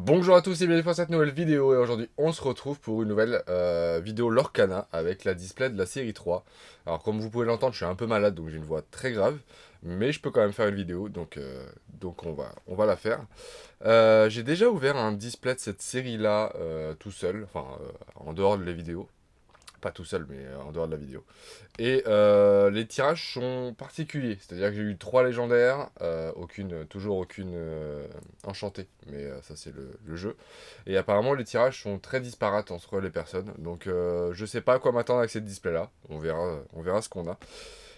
Bonjour à tous et bienvenue pour cette nouvelle vidéo et aujourd'hui on se retrouve pour une nouvelle vidéo Lorcana avec la display de la série 3. Alors comme vous pouvez l'entendre je suis un peu malade donc j'ai une voix très grave mais je peux quand même faire une vidéo donc on va la faire. J'ai déjà ouvert un display de cette série là tout seul, en dehors de la vidéo. Pas tout seul mais en dehors de la vidéo. Et les tirages sont particuliers, c'est-à-dire que j'ai eu 3 légendaires, toujours aucune enchantée, mais ça c'est le jeu. Et apparemment les tirages sont très disparates entre les personnes, donc je sais pas à quoi m'attendre avec cette display là, on verra ce qu'on a.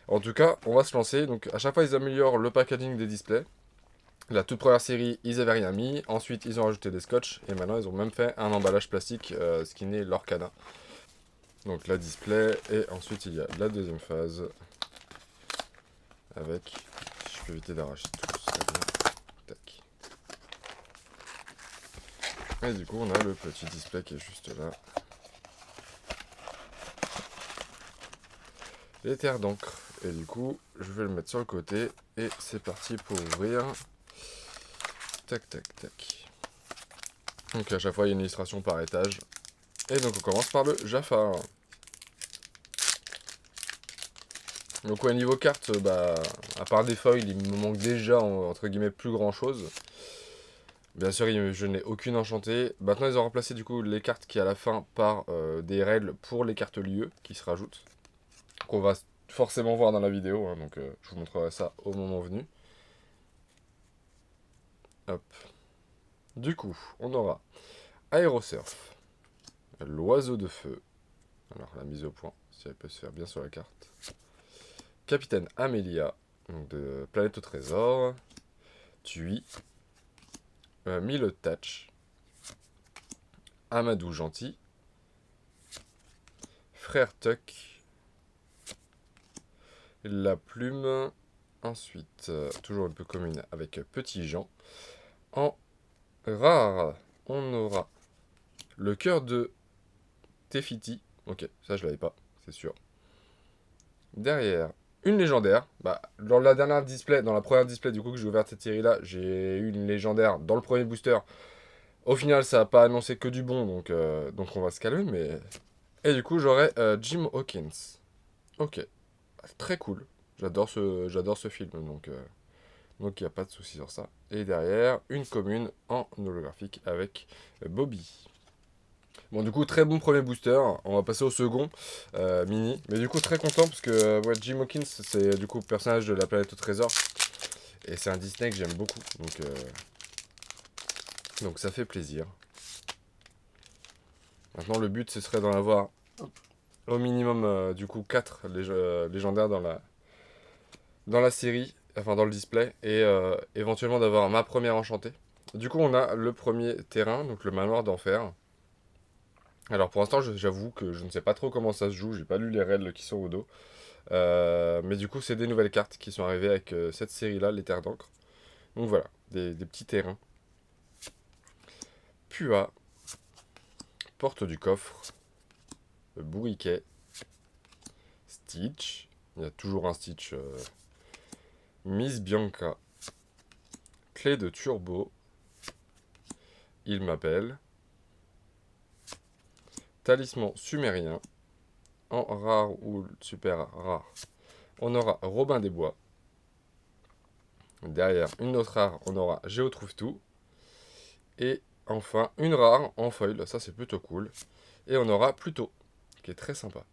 En tout cas, on va se lancer, donc à chaque fois ils améliorent le packaging des displays. La toute première série, ils avaient rien mis, ensuite ils ont rajouté des scotch, et maintenant ils ont même fait un emballage plastique skinné Lorcana. Donc la display, et ensuite il y a la deuxième phase. Avec, si je peux éviter d'arracher tout, ce serait bien. Tac. Et du coup, on a le petit display qui est juste là. Les terres d'encre. Et du coup, je vais le mettre sur le côté. Et c'est parti pour ouvrir. Tac, tac, tac. Donc à chaque fois, il y a une illustration par étage. Et donc on commence par le Jafar. Donc ouais, niveau carte, à part des foils, il me manque déjà, entre guillemets, plus grand chose. Bien sûr, je n'ai aucune enchantée. Maintenant, ils ont remplacé du coup les cartes qui à la fin par des règles pour les cartes lieux qui se rajoutent. Qu'on va forcément voir dans la vidéo, hein, donc je vous montrerai ça au moment venu. Hop. Du coup, on aura Aérosurf, l'oiseau de feu. Alors la mise au point, si elle peut se faire bien sur la carte. Capitaine Amelia, donc de Planète au Trésor. Tui. Mille Touch. Amadou Gentil. Frère Tuck. La plume. Ensuite, toujours un peu commune avec Petit Jean. En rare, on aura le cœur de Tefiti. Ok, ça je l'avais pas, c'est sûr. Derrière, une légendaire. Dans la dernière display, dans la première display du coup que j'ai ouvert cette série là, j'ai eu une légendaire dans le premier booster. Au final, ça n'a pas annoncé que du bon, donc on va se calmer. Mais et du coup, j'aurai Jim Hawkins. Ok, très cool. J'adore ce film, donc il n'y a pas de souci sur ça. Et derrière, une commune en holographique avec Bobby. Bon, du coup, très bon premier booster. On va passer au second, mini. Mais du coup, très content parce que ouais, Jim Hawkins, c'est du coup le personnage de la planète au trésor. Et c'est un Disney que j'aime beaucoup. Donc ça fait plaisir. Maintenant, le but, ce serait d'en avoir au minimum du coup 4 légendaires dans la série, enfin dans le display. Et éventuellement d'avoir ma première enchantée. Du coup, on a le premier terrain, donc le manoir d'enfer. Alors pour l'instant, j'avoue que je ne sais pas trop comment ça se joue. J'ai pas lu les règles qui sont au dos. Mais du coup, c'est des nouvelles cartes qui sont arrivées avec cette série-là, les terres d'encre. Donc voilà, des petits terrains. Pua, porte du coffre, bourriquet, Stitch. Il y a toujours un Stitch. Miss Bianca, clé de turbo. Il m'appelle. Talisman sumérien. En rare ou super rare, on aura Robin des Bois. Derrière, une autre rare, on aura Géo trouve tout. Et enfin, une rare en foil, ça c'est plutôt cool. Et on aura Pluto, qui est très sympa.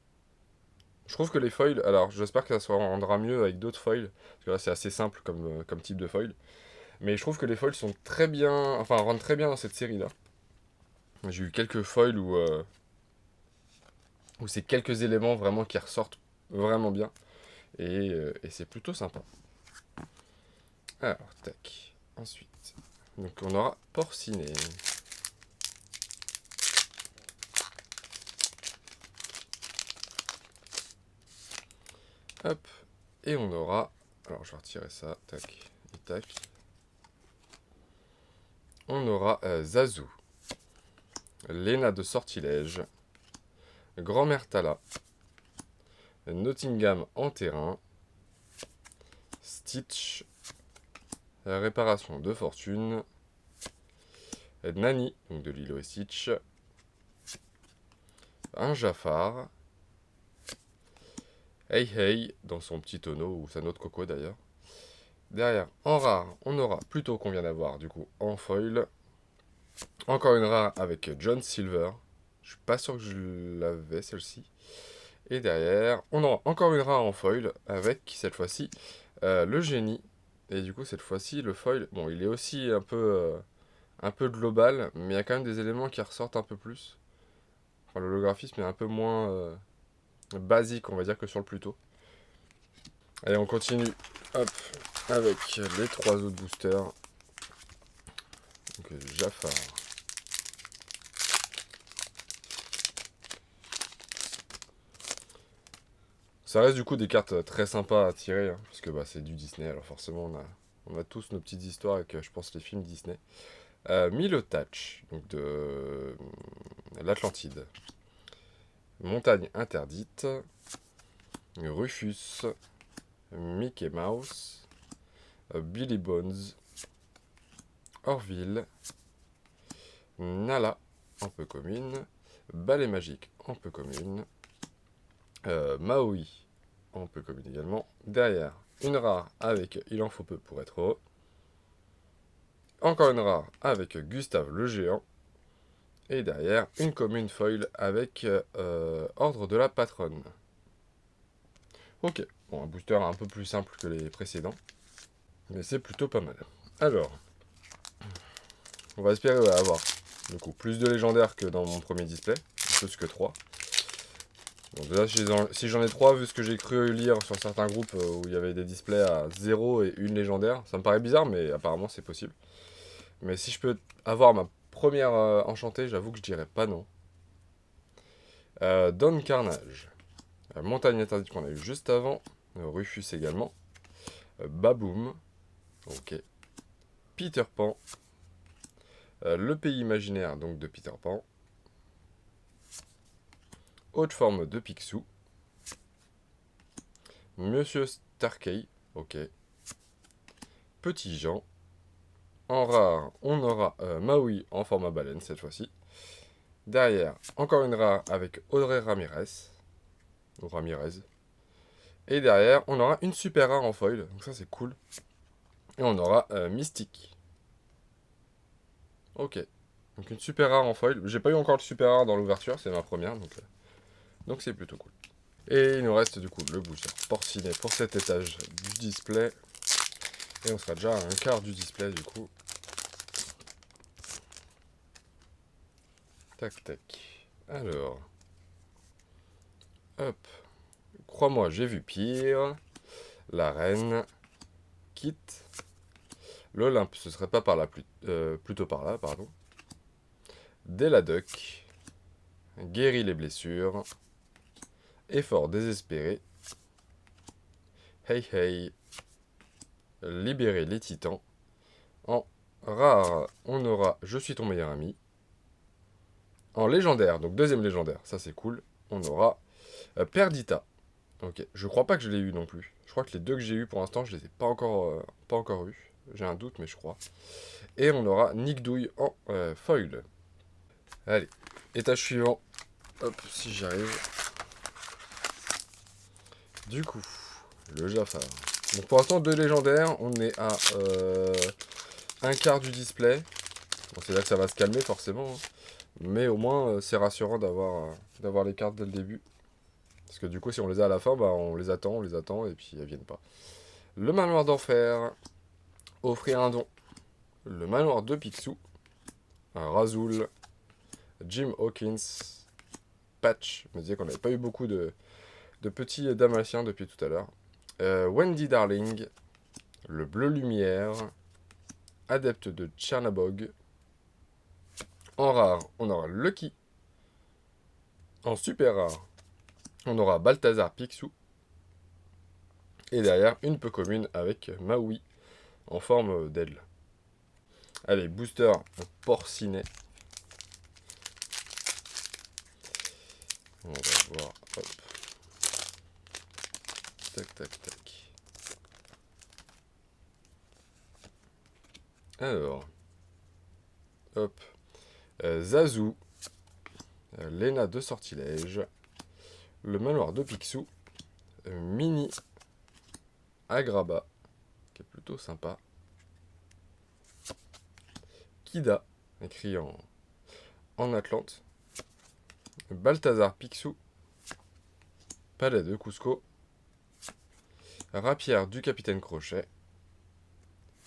Je trouve que les foils, alors j'espère que ça se rendra mieux avec d'autres foils, parce que là c'est assez simple comme type de foil. Mais je trouve que les foils sont très bien, enfin rentrent très bien dans cette série là. J'ai eu quelques foils où c'est quelques éléments vraiment qui ressortent vraiment bien. Et c'est plutôt sympa. Alors, tac. Ensuite, donc on aura Porcinet. Hop. Et on aura... Alors, je vais retirer ça. Tac. Et tac. On aura Zazu. Lena de Sortilège. Grand-mère Tala. Nottingham en terrain. Stitch. Réparation de fortune. Nani, donc de Lilo et Stitch. Un Jafar. Hey Hey, dans son petit tonneau, ou sa noix de coco d'ailleurs. Derrière, en rare, on aura plutôt qu'on vient d'avoir, du coup, en foil. Encore une rare avec John Silver. Je suis pas sûr que je l'avais, celle-ci. Et derrière, on aura encore une rare en foil avec, cette fois-ci, le génie. Et du coup, cette fois-ci, le foil, bon, il est aussi un peu global, mais il y a quand même des éléments qui ressortent un peu plus. Enfin, l'holographisme est un peu moins basique, on va dire, que sur le plus tôt. Allez, on continue. Hop, avec les 3 autres boosters. Donc, Jafar. Ça reste du coup des cartes très sympas à tirer, hein, parce que bah, c'est du Disney, alors forcément on a tous nos petites histoires avec, je pense, les films Disney. Milo Touch, donc de l'Atlantide. Montagne interdite. Rufus. Mickey Mouse. Billy Bones. Orville. Nala, en peu commune. Balai magique, en peu commune. Maui, en peu commune également. Derrière, une rare avec Il en faut peu pour être heureux. Encore une rare avec Gustave le géant. Et derrière, une commune foil avec Ordre de la Patronne. Ok, bon, un booster un peu plus simple que les précédents. Mais c'est plutôt pas mal. Alors, on va espérer avoir du coup plus de légendaires que dans mon premier display. Plus que 3. Bon, déjà, si j'en ai 3, vu ce que j'ai cru lire sur certains groupes où il y avait des displays à 0 et une légendaire, ça me paraît bizarre, mais apparemment c'est possible. Mais si je peux avoir ma première enchantée, j'avoue que je dirais pas non. Don Carnage. Montagne interdite qu'on a eu juste avant. Rufus également. Baboom. Ok. Peter Pan. Le pays imaginaire donc de Peter Pan. Haute forme de Picsou. Monsieur Starkey. Ok. Petit Jean. En rare, on aura Maui en format baleine cette fois-ci. Derrière, encore une rare avec Audrey Ramirez. Ou Ramirez. Et derrière, on aura une super rare en foil. Donc ça, c'est cool. Et on aura Mystique. Ok. Donc une super rare en foil. J'ai pas eu encore le super rare dans l'ouverture, c'est ma première. Donc c'est plutôt cool. Et il nous reste du coup le booster porcinet pour cet étage du display. Et on sera déjà à un quart du display du coup. Tac tac. Alors. Hop. Crois-moi, j'ai vu pire. La reine. Quitte. L'Olympe, ce serait pas par là, plutôt par là, pardon. Deladuck. Guérit les blessures. Effort désespéré. Hey hey. Libérer les titans. En rare, on aura Je suis ton meilleur ami. En légendaire, donc deuxième légendaire, ça c'est cool. On aura Perdita. Ok, je crois pas que je l'ai eu non plus. Je crois que les deux que j'ai eu pour l'instant, je les ai pas encore eu. J'ai un doute, mais je crois. Et on aura Nick Douille en foil. Allez, étage suivant. Hop, si j'arrive. Du coup, le Jafar. Donc pour l'instant, deux légendaires. On est à un quart du display. Bon, c'est là que ça va se calmer forcément. Hein. Mais au moins, c'est rassurant d'avoir les cartes dès le début. Parce que du coup, si on les a à la fin, bah, on les attend, et puis elles viennent pas. Le manoir d'enfer. Offrir un don. Le manoir de Picsou. Un Razoul. Jim Hawkins. Patch. Je me disais qu'on n'avait pas eu beaucoup de petits Dalmatiens depuis tout à l'heure. Wendy Darling. Le bleu lumière. Adepte de Tchernabog. En rare, on aura Lucky. En super rare, on aura Balthazar Picsou. Et derrière, une peu commune avec Maui en forme d'aile. Allez, booster porcinet. On va voir. Hop. Tac, tac, tac. Alors. Hop. Zazu, Lena de Sortilège, le manoir de Picsou, Mini Agrabah, qui est plutôt sympa, Kida, écrit en Atlante, Balthazar Picsou, Palais de Cusco, Rapière du Capitaine Crochet.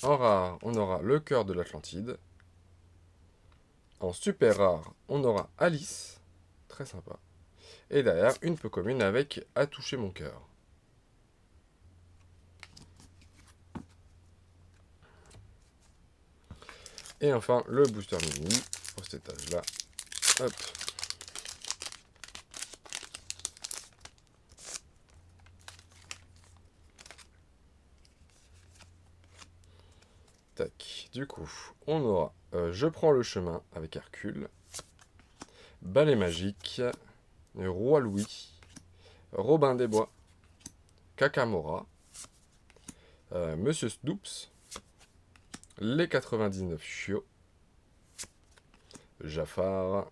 En rare, on aura le cœur de l'Atlantide. En super rare, on aura Alice, très sympa. Et derrière, une peu commune avec A toucher mon cœur. Et enfin, le booster mini, pour cet étage-là. Hop. Tac. Du coup, on aura Je prends le chemin avec Hercule. Balai magique. Roi Louis. Robin des Bois. Kakamora. Monsieur Snoops. Les 99 chiots. Jafar.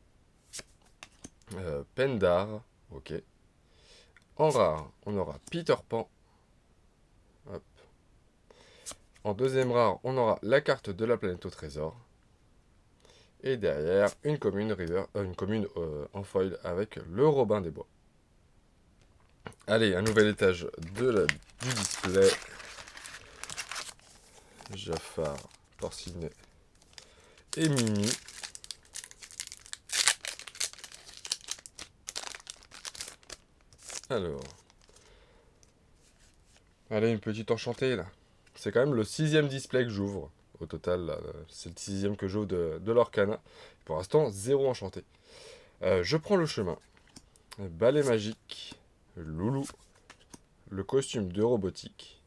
Pendar. Ok. En rare, on aura Peter Pan. Hop. En deuxième rare, on aura la carte de la planète au trésor. Et derrière, une commune, en foil avec le Robin des Bois. Allez, un nouvel étage du display. Jafar, Porcinet et Mimi. Alors. Allez, une petite enchantée là. C'est quand même le 6e display que j'ouvre. Au total, c'est le 6e que j'ouvre de l'Orcana. Pour l'instant, 0 enchanté. Je prends le chemin. Balai magique. Loulou. Le costume de robotique.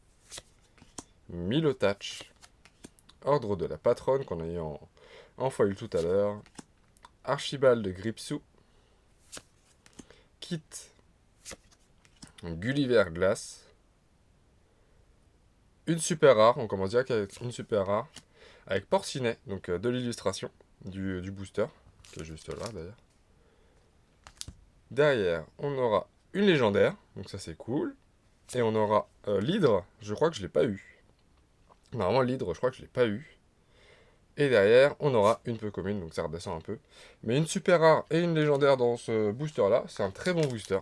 Milotach. Ordre de la patronne qu'on a eu en foil tout à l'heure. Archibald de Gripsou. Kit. Gulliver Glace. Une super rare, on commence direct avec une super rare. Avec Porcinet, donc de l'illustration du booster, qui est juste là d'ailleurs. Derrière, on aura une légendaire, donc ça c'est cool. Et on aura l'hydre, je crois que je l'ai pas eu. Normalement l'hydre, je crois que je l'ai pas eu. Et derrière, on aura une peu commune, donc ça redescend un peu. Mais une super rare et une légendaire dans ce booster-là, c'est un très bon booster.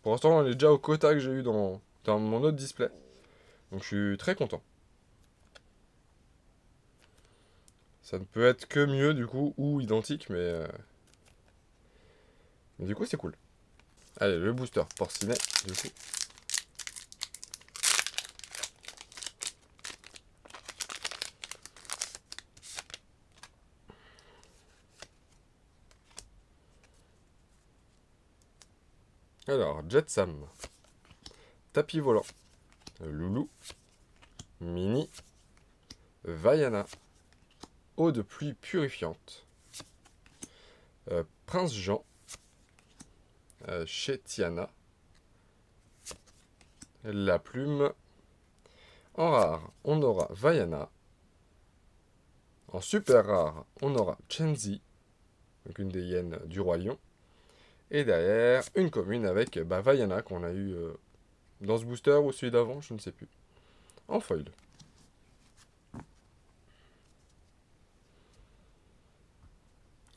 Pour l'instant, on est déjà au quota que j'ai eu dans mon autre display. Donc je suis très content. Ça ne peut être que mieux du coup, ou identique, mais du coup c'est cool. Allez, le booster Porcinet, du coup. Alors, Jet Sam. Tapis volant. Loulou. Mini. Vaiana. Eau de pluie purifiante. Prince Jean. Chez Tiana. La plume. En rare, on aura Vaiana. En super rare, on aura Chenzi, donc une des hyènes du Roi Lion. Et derrière, une commune avec Vaiana qu'on a eu dans ce booster ou celui d'avant, je ne sais plus. En foil.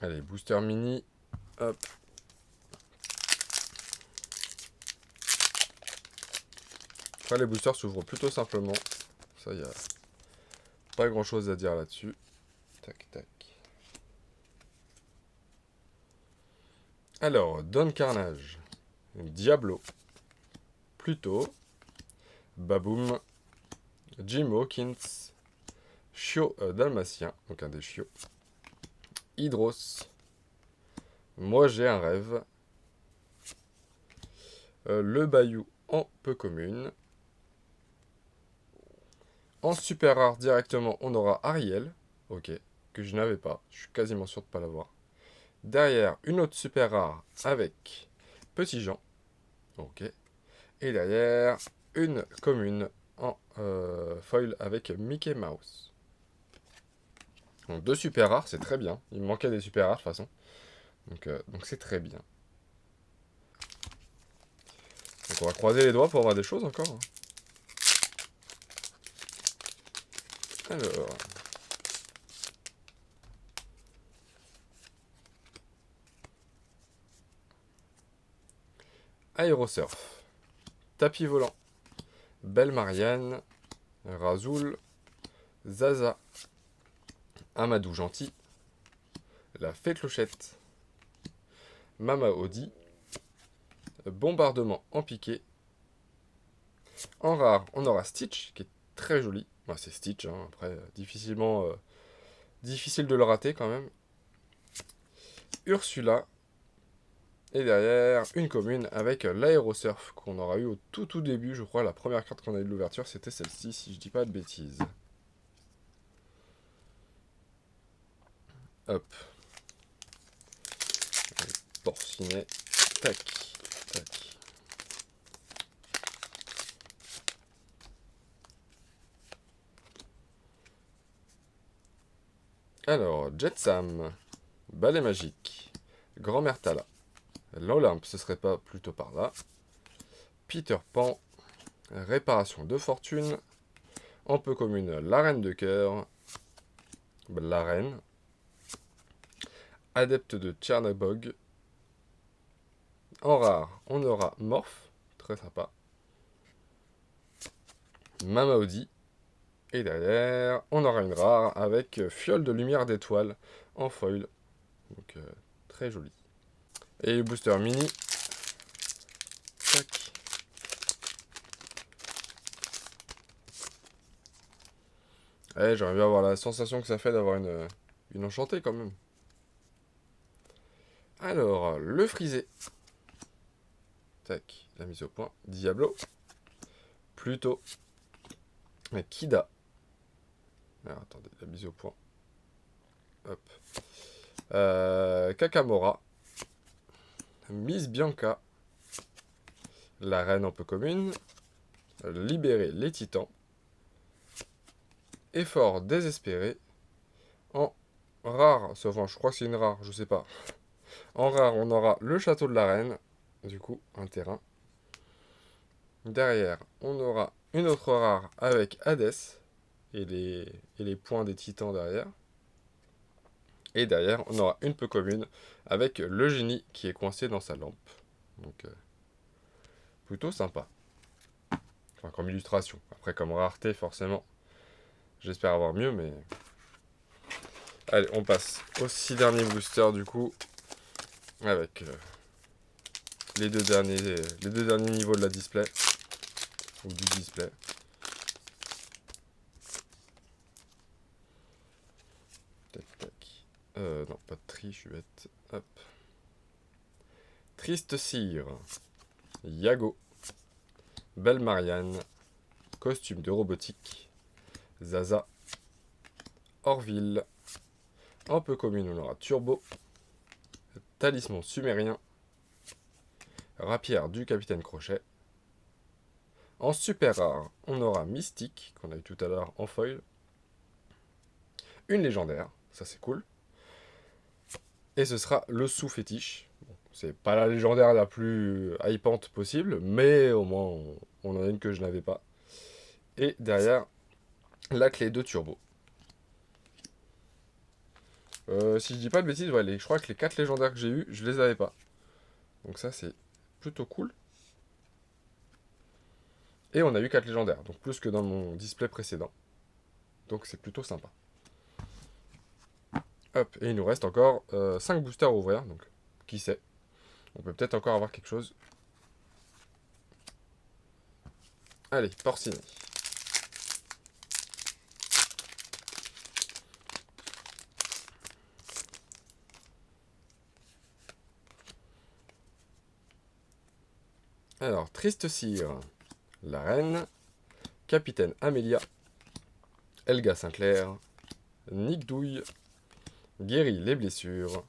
Allez, booster mini. Hop. Après, les boosters s'ouvrent plutôt simplement. Ça, y a pas grand chose à dire là-dessus. Tac, tac. Alors, Don Carnage. Diablo. Pluto. Baboom. Jim Hawkins. Chiot dalmatien, donc un des chiots. Hydros. Moi j'ai un rêve. Le Bayou en peu commune. En super rare directement, on aura Ariel. Ok, que je n'avais pas. Je suis quasiment sûr de ne pas l'avoir. Derrière, une autre super rare avec Petit Jean. Ok. Et derrière, une commune en foil avec Mickey Mouse. Donc 2 super rares, c'est très bien. Il me manquait des super rares de toute façon. Donc c'est très bien. Donc on va croiser les doigts pour avoir des choses encore, hein. Alors... Aérosurf. Tapis volant. Belle Marianne. Razoul. Zaza. Amadou Gentil. La Fée Clochette. Mama Audi. Bombardement en piqué. En rare, on aura Stitch, qui est très joli. Bah, c'est Stitch, hein, après, difficile de le rater quand même. Ursula. Et derrière, une commune avec l'aérosurf qu'on aura eu au tout début, je crois. La première carte qu'on a eu de l'ouverture, c'était celle-ci, si je dis pas de bêtises. Hop. Porcinet. Tac. Tac. Alors, Jetsam. Balai magique. Grand-mère Tala. L'Olympe, ce serait pas plutôt par là. Peter Pan. Réparation de fortune. En peu commune, la reine de cœur. La reine. Adepte de Tchernabog. En rare, on aura Morph. Très sympa. Mama Audi. Et derrière, on aura une rare avec fiole de lumière d'étoile en foil. Donc très joli. Et le booster mini. Tac. Ouais, j'aimerais bien avoir la sensation que ça fait d'avoir une enchantée quand même. Alors, le frisé. Tac, la mise au point. Diablo. Pluto. Kida. Alors, attendez, la mise au point. Hop. Kakamora. Miss Bianca. La reine un peu commune. Libérer les titans. Effort désespéré. En rare, enfin je crois que c'est une rare, je sais pas. En rare, on aura le château de la reine. Du coup, un terrain. Derrière, on aura une autre rare avec Hadès. Et les points des titans derrière. Et derrière, on aura une peu commune avec le génie qui est coincé dans sa lampe. Donc, plutôt sympa. Enfin, comme illustration. Après, comme rareté, forcément, j'espère avoir mieux, mais... Allez, on passe aux 6 derniers boosters, du coup, avec les deux derniers niveaux de la display, ou du display. Tac, tac. Non, pas de tri, je suis bête. Hop. Triste Cire. Yago. Belle Marianne. Costume de robotique. Zaza. Orville. Un peu commune, on aura Turbo. Talisman sumérien. Rapière du Capitaine Crochet. En super rare, on aura Mystique, qu'on a eu tout à l'heure en foil. Une légendaire, ça c'est cool. Et ce sera le sous-fétiche. Bon, c'est pas la légendaire la plus hypante possible, mais au moins on en a une que je n'avais pas. Et derrière, la clé de turbo. Si je dis pas de bêtises, ouais, je crois que les 4 légendaires que j'ai eu, je les avais pas. Donc ça c'est plutôt cool. Et on a eu 4 légendaires, donc plus que dans mon display précédent. Donc c'est plutôt sympa. Hop, et il nous reste encore 5 boosters à ouvrir, donc qui sait. On peut peut-être encore avoir quelque chose. Allez, Porcini. Alors, Triste Cire, la reine, Capitaine Amélia, Elga Sinclair, Nick Douille, Guérit les blessures.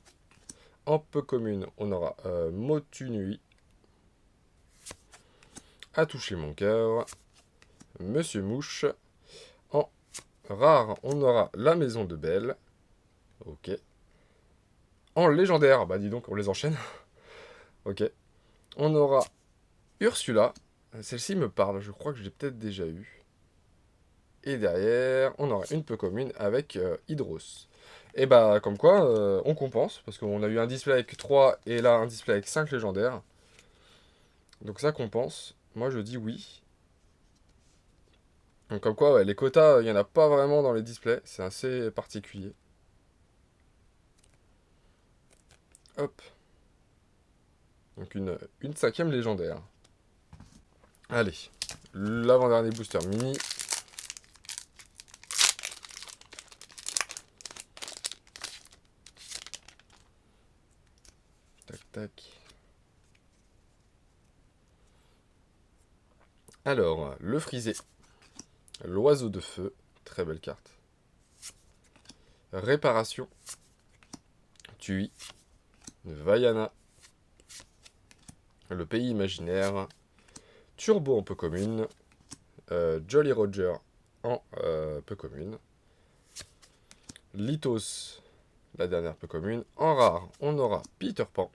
En peu commune, on aura Motunui, A touché mon cœur, Monsieur Mouche. En rare, on aura la maison de Belle, Ok. En légendaire, bah dis donc, on les enchaîne. Ok. On aura Ursula. Celle-ci me parle, je crois que je l'ai peut-être déjà eu. Et derrière, on aura une peu commune avec Hydros. Et bah, comme quoi, on compense, parce qu'on a eu un display avec 3 et là un display avec 5 légendaires. Donc ça compense. Moi je dis oui. Donc comme quoi, ouais, les quotas, il n'y en a pas vraiment dans les displays. C'est assez particulier. Hop. Donc une cinquième légendaire. Allez. L'avant-dernier booster mini. Tac, tac. Alors, le frisé. L'oiseau de feu. Très belle carte. Réparation. Tui. Vaiana. Le pays imaginaire. Turbo en peu commune. Jolly Roger en peu commune. Lithos, la dernière peu commune. En rare, on aura Peter Pan.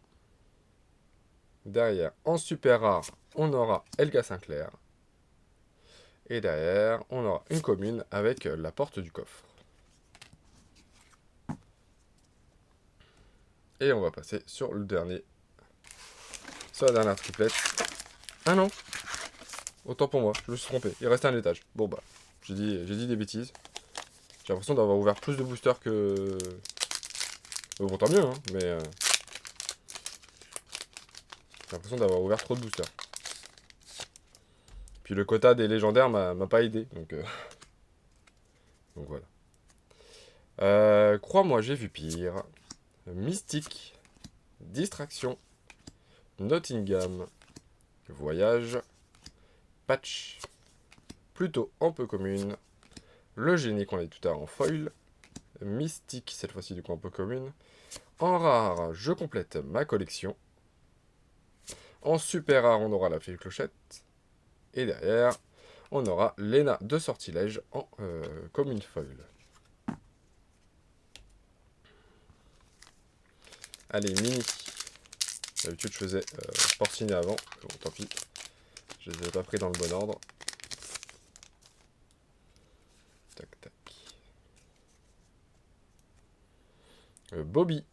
Derrière, en super rare, on aura Elga Sinclair. Et derrière, on aura une commune avec la porte du coffre. Et on va passer sur le dernier. Sur la dernière triplette. Ah non. Autant pour moi, je me suis trompé. Il restait un étage. Bon bah, j'ai dit des bêtises. J'ai l'impression d'avoir ouvert plus de boosters que... Bon, tant mieux, hein, mais... j'ai l'impression d'avoir ouvert trop de boosters. Puis le quota des légendaires m'a pas aidé, donc voilà. Crois-moi, j'ai vu pire. Mystique. Distraction. Nottingham. Voyage. Patch. Plutôt en peu commune. Le génie qu'on a dit tout à l'heure en foil. Mystique, cette fois-ci du coup en peu commune. En rare, je complète ma collection. En super rare, on aura la fée clochette. Et derrière, on aura Lena de sortilège en commune foil. Allez, mini. D'habitude, je faisais porciner avant. Bon, tant pis. Je les ai pas pris dans le bon ordre. Tac, tac. Bobby.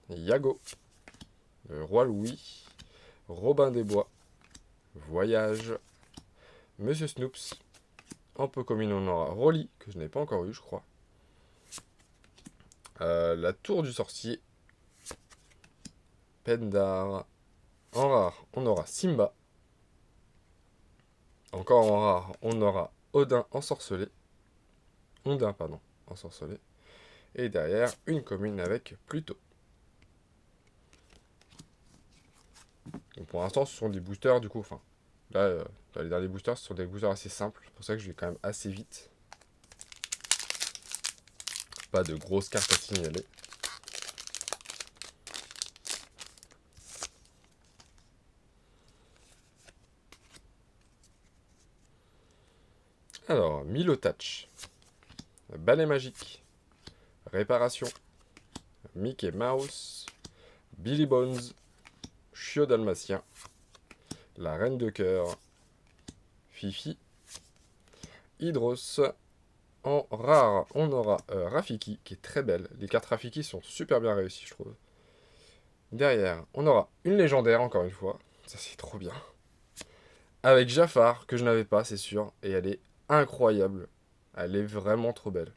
Yago. Roi Louis. Robin des Bois. Voyage. Monsieur Snoops. En peu commune, on aura Rolly, que je n'ai pas encore eu, je crois. La tour du sorcier. Pendar. En rare, on aura Simba. Encore en rare, on aura Odin ensorcelé. Ondin, pardon, ensorcelé. Et derrière, une commune avec Pluto. Donc pour l'instant, ce sont des boosters, du coup, enfin, là, dans les derniers boosters, ce sont des boosters assez simples. C'est pour ça que je vais quand même assez vite. Pas de grosses cartes à signaler. Alors, Milotouch. Balai magique. Réparation. Mickey Mouse. Billy Bones. Chiot dalmatien. La reine de cœur. Fifi. Hydros. En rare, on aura Rafiki, qui est très belle. Les cartes Rafiki sont super bien réussies, je trouve. Derrière, on aura une légendaire, encore une fois. Ça, c'est trop bien. Avec Jafar, que je n'avais pas, c'est sûr. Et elle est incroyable. Elle est vraiment trop belle.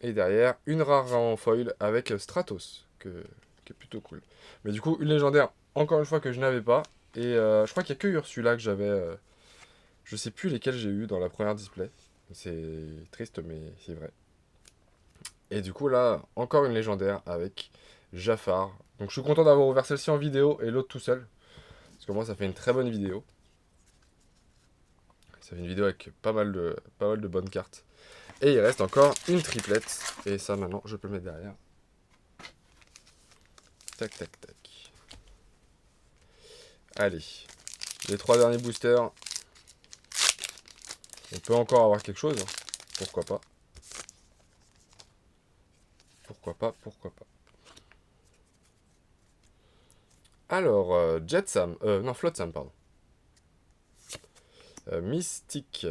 Et derrière, une rare en foil avec Stratos, qui est plutôt cool. Mais du coup, une légendaire, encore une fois, que je n'avais pas. Et je crois qu'il n'y a que Ursula que j'avais. Je sais plus lesquels j'ai eu dans la première display. C'est triste, mais c'est vrai. Et du coup, là, encore une légendaire avec Jafar. Donc je suis content d'avoir ouvert celle-ci en vidéo et l'autre tout seul. Parce que moi, ça fait une très bonne vidéo. Ça fait une vidéo avec pas mal de bonnes cartes. Et il reste encore une triplette. Et ça, maintenant, je peux le mettre derrière. Tac, tac, tac. Allez. Les 3 derniers boosters. On peut encore avoir quelque chose. Pourquoi pas. pourquoi pas, pourquoi pas. Alors, Jetsam, non, Flotsam, pardon. Mystique,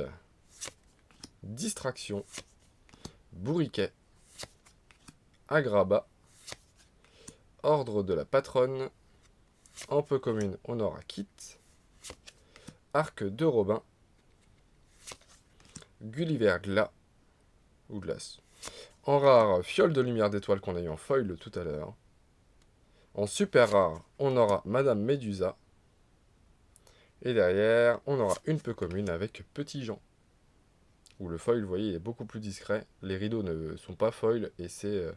Distraction, Bourriquet, Agraba, Ordre de la Patronne, en peu commune, on aura Kit, Arc de Robin, Gulliver Glas, ou Glace. En rare, Fiole de lumière d'étoile qu'on a eu en foil tout à l'heure. En super rare, on aura Madame Médusa. Et derrière, on aura une peu commune avec Petit Jean. Où le foil, vous voyez, est beaucoup plus discret. Les rideaux ne sont pas foil et c'est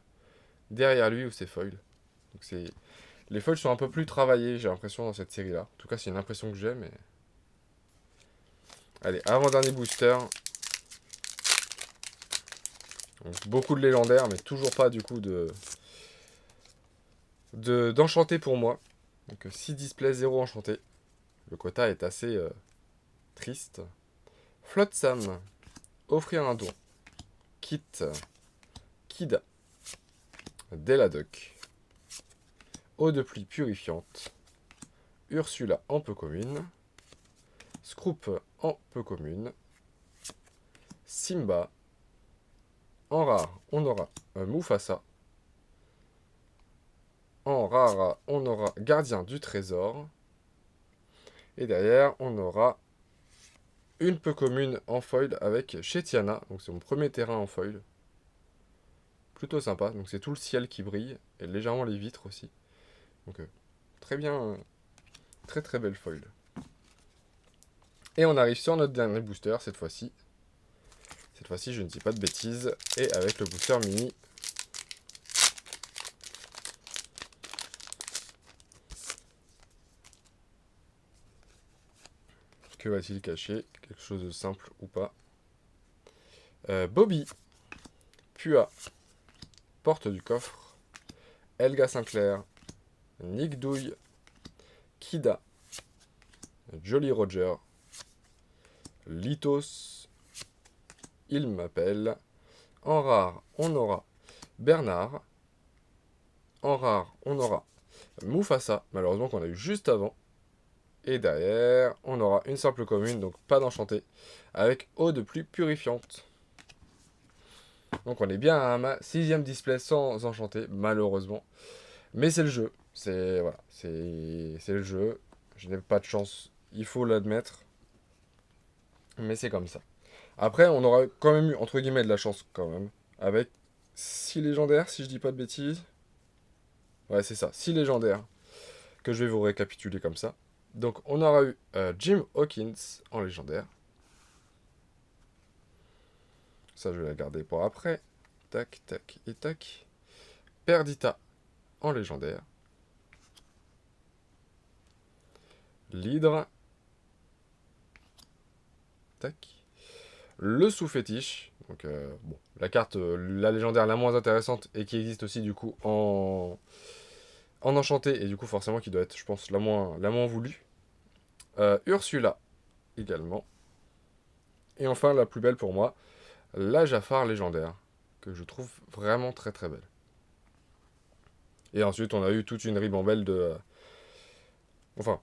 derrière lui où c'est foil. Donc c'est... Les foils sont un peu plus travaillés, j'ai l'impression, dans cette série-là. En tout cas, c'est une impression que j'ai, mais... Allez, avant-dernier booster. Donc, beaucoup de légendaires, mais toujours pas, du coup, d'enchanté pour moi. Donc 6 displays, 0 enchanté. Le quota est assez triste. Flotsam. Offrir un don. Kit. Kida. Deladoc. Eau de pluie purifiante. Ursula en peu commune. Scroop en peu commune. Simba. En rare, on aura Mufasa. En rare, on aura Gardien du Trésor. Et derrière, on aura une peu commune en foil avec Chetiana. Donc c'est mon premier terrain en foil. Plutôt sympa. Donc c'est tout le ciel qui brille. Et légèrement les vitres aussi. Donc très bien. Très très belle foil. Et on arrive sur notre dernier booster cette fois-ci. Cette fois-ci, je ne dis pas de bêtises. Et avec le booster mini. Que va-t-il cacher? Quelque chose de simple ou pas? Bobby. Pua. Porte du coffre. Elga Sinclair. Nick Douille. Kida. Jolly Roger. Litos. Il m'appelle. En rare, on aura Bernard. En rare, on aura Mufasa, malheureusement qu'on a eu juste avant. Et derrière, on aura une simple commune, donc pas d'enchanté, avec eau de pluie purifiante. Donc on est bien à un 6ème display sans enchanté, malheureusement. Mais c'est le jeu. C'est voilà, c'est le jeu. Je n'ai pas de chance, il faut l'admettre. Mais c'est comme ça. Après, on aura quand même eu, entre guillemets, de la chance quand même. Avec 6 légendaires, si je dis pas de bêtises. Ouais, c'est ça, 6 légendaires. Que je vais vous récapituler comme ça. Donc, on aura eu Jim Hawkins en légendaire. Ça, je vais la garder pour après. Tac, tac et tac. Perdita en légendaire. L'hydre. Tac. Le sous-fétiche. Donc, bon, la carte, la légendaire la moins intéressante et qui existe aussi, du coup, en enchanté. Et du coup, forcément, qui doit être, je pense, la moins voulue. Ursula, également. Et enfin, la plus belle pour moi, la Jafar légendaire, que je trouve vraiment très très belle. Et ensuite, on a eu toute une ribambelle de... enfin,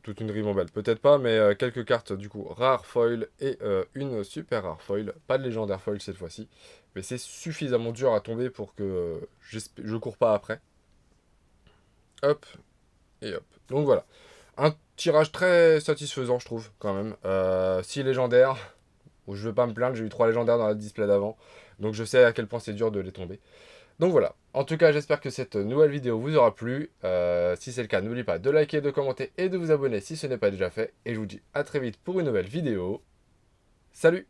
toute une ribambelle, peut-être pas, mais quelques cartes, du coup, rare foil et une super rare foil. Pas de légendaire foil cette fois-ci, mais c'est suffisamment dur à tomber pour que je cours pas après. Hop, et hop. Donc voilà. Un tirage très satisfaisant, je trouve, quand même. 6 légendaires, où je veux pas me plaindre, j'ai eu 3 légendaires dans la display d'avant. Donc je sais à quel point c'est dur de les tomber. Donc voilà. En tout cas, j'espère que cette nouvelle vidéo vous aura plu. Si c'est le cas, n'oubliez pas de liker, de commenter et de vous abonner si ce n'est pas déjà fait. Et je vous dis à très vite pour une nouvelle vidéo. Salut!